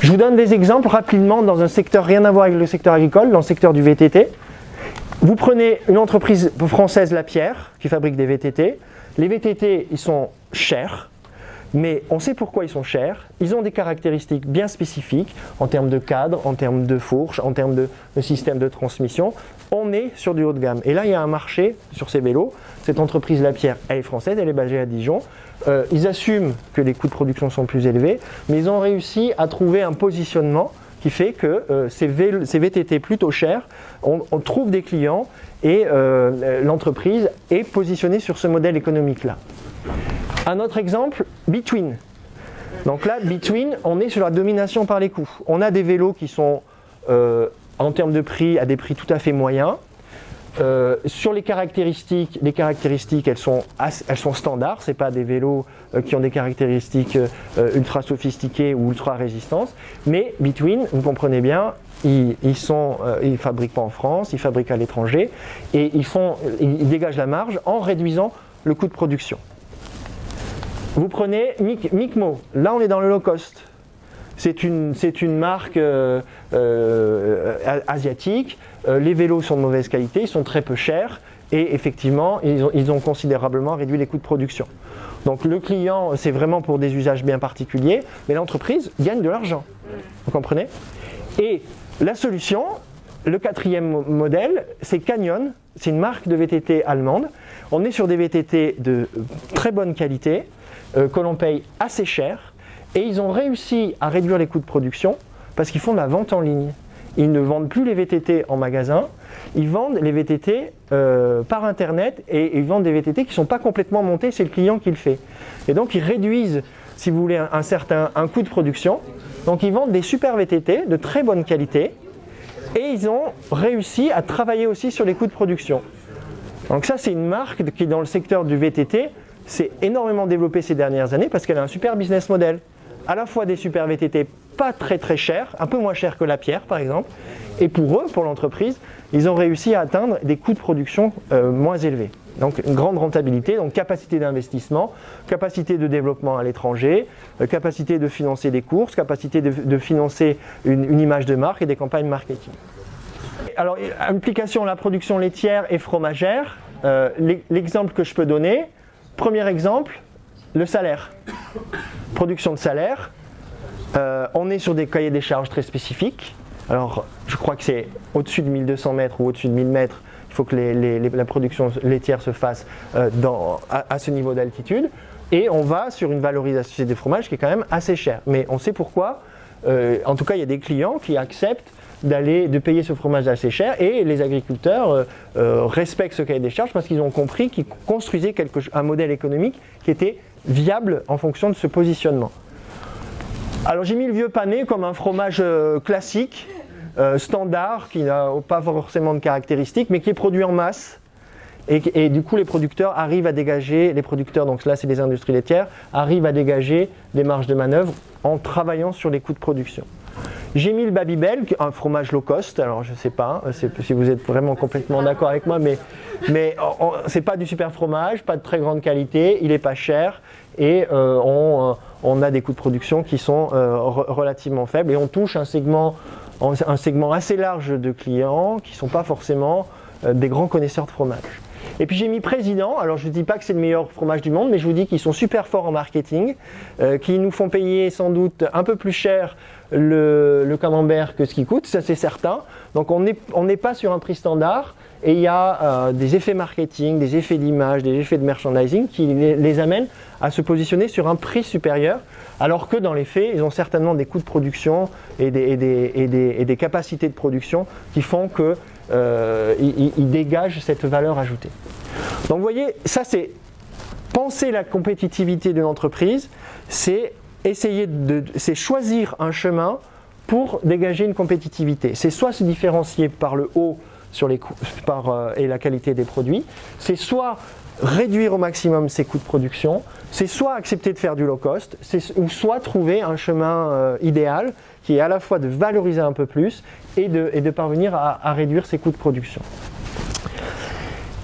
Je vous donne des exemples rapidement dans un secteur rien à voir avec le secteur agricole, dans le secteur du VTT. Vous prenez une entreprise française, Lapierre, qui fabrique des VTT. Les VTT, ils sont chers, mais on sait pourquoi ils sont chers. Ils ont des caractéristiques bien spécifiques en termes de cadre, en termes de fourche, en termes de système de transmission. On est sur du haut de gamme. Et là, il y a un marché sur ces vélos. Cette entreprise Lapierre, elle est française, elle est basée à Dijon. Ils assument que les coûts de production sont plus élevés, mais ils ont réussi à trouver un positionnement qui fait que ces VTT plutôt chers, on trouve des clients et l'entreprise est positionnée sur ce modèle économique-là. Un autre exemple, Between. Donc là, Between, on est sur la domination par les coûts. On a des vélos qui sont en termes de prix à des prix tout à fait moyens. Sur les caractéristiques, elles sont standards, ce n'est pas des vélos qui ont des caractéristiques ultra sophistiquées ou ultra résistantes, mais Between, vous comprenez bien, ils ne fabriquent pas en France, ils fabriquent à l'étranger et ils dégagent la marge en réduisant le coût de production. Vous prenez Micmo, là on est dans le low cost. C'est une marque asiatique. Les vélos sont de mauvaise qualité, ils sont très peu chers et effectivement, ils ont considérablement réduit les coûts de production. Donc le client, c'est vraiment pour des usages bien particuliers, mais l'entreprise gagne de l'argent. Vous comprenez? Et la solution, le quatrième modèle, c'est Canyon. C'est une marque de VTT allemande. On est sur des VTT de très bonne qualité que l'on paye assez cher. Et ils ont réussi à réduire les coûts de production parce qu'ils font de la vente en ligne. Ils ne vendent plus les VTT en magasin, ils vendent les VTT par Internet et ils vendent des VTT qui ne sont pas complètement montés, c'est le client qui le fait. Et donc ils réduisent, si vous voulez, un coût de production. Donc ils vendent des super VTT de très bonne qualité et ils ont réussi à travailler aussi sur les coûts de production. Donc ça, c'est une marque qui, dans le secteur du VTT, s'est énormément développée ces dernières années parce qu'elle a un super business model. À la fois des super VTT pas très très chers, un peu moins chers que Lapierre par exemple, et pour eux, pour l'entreprise, ils ont réussi à atteindre des coûts de production moins élevés. Donc une grande rentabilité, donc capacité d'investissement, capacité de développement à l'étranger, capacité de financer des courses, capacité de financer une image de marque et des campagnes marketing. Alors, implication la production laitière et fromagère, l'exemple que je peux donner, premier exemple, le salaire. Production de salaire, on est sur des cahiers des charges très spécifiques. Alors, je crois que c'est au-dessus de 1200 mètres ou au-dessus de 1000 mètres, il faut que la production laitière se fasse à ce niveau d'altitude. Et on va sur une valorisation des fromages qui est quand même assez chère. Mais on sait pourquoi. En tout cas, il y a des clients qui acceptent de payer ce fromage assez cher et les agriculteurs respectent ce cahier des charges parce qu'ils ont compris qu'ils construisaient un modèle économique qui était viable en fonction de ce positionnement. Alors j'ai mis le vieux pané comme un fromage classique, standard, qui n'a pas forcément de caractéristiques, mais qui est produit en masse. Et du coup les producteurs arrivent à dégager, donc là c'est les industries laitières, arrivent à dégager des marges de manœuvre en travaillant sur les coûts de production. J'ai mis le Babybel, un fromage low cost, alors je ne sais pas si vous êtes vraiment complètement d'accord avec moi, mais ce n'est pas du super fromage, pas de très grande qualité, il n'est pas cher et on a des coûts de production qui sont relativement faibles et on touche un segment assez large de clients qui ne sont pas forcément des grands connaisseurs de fromage. Et puis j'ai mis Président, alors je ne dis pas que c'est le meilleur fromage du monde, mais je vous dis qu'ils sont super forts en marketing, qui nous font payer sans doute un peu plus cher le camembert que ce qui coûte, ça c'est certain. Donc on n'est pas sur un prix standard et il y a des effets marketing, des effets d'image, des effets de merchandising qui les amènent à se positionner sur un prix supérieur, alors que dans les faits, ils ont certainement des coûts de production et des capacités de production qui font que ils dégagent cette valeur ajoutée. Donc vous voyez, ça c'est penser la compétitivité d'une entreprise, c'est choisir un chemin pour dégager une compétitivité. C'est soit se différencier par le haut sur les coûts, et la qualité des produits, c'est soit réduire au maximum ses coûts de production, c'est soit accepter de faire du low cost, ou soit trouver un chemin idéal qui est à la fois de valoriser un peu plus et de parvenir à réduire ses coûts de production.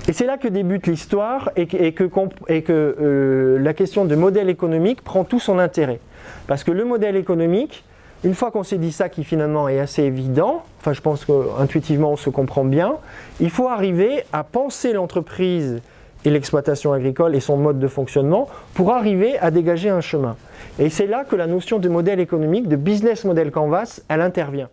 Et c'est là que débute l'histoire et que la question de modèle économique prend tout son intérêt. Parce que le modèle économique, une fois qu'on s'est dit ça qui finalement est assez évident, enfin je pense qu'intuitivement on se comprend bien, il faut arriver à penser l'entreprise et l'exploitation agricole et son mode de fonctionnement pour arriver à dégager un chemin. Et c'est là que la notion de modèle économique, de business model canvas, elle intervient.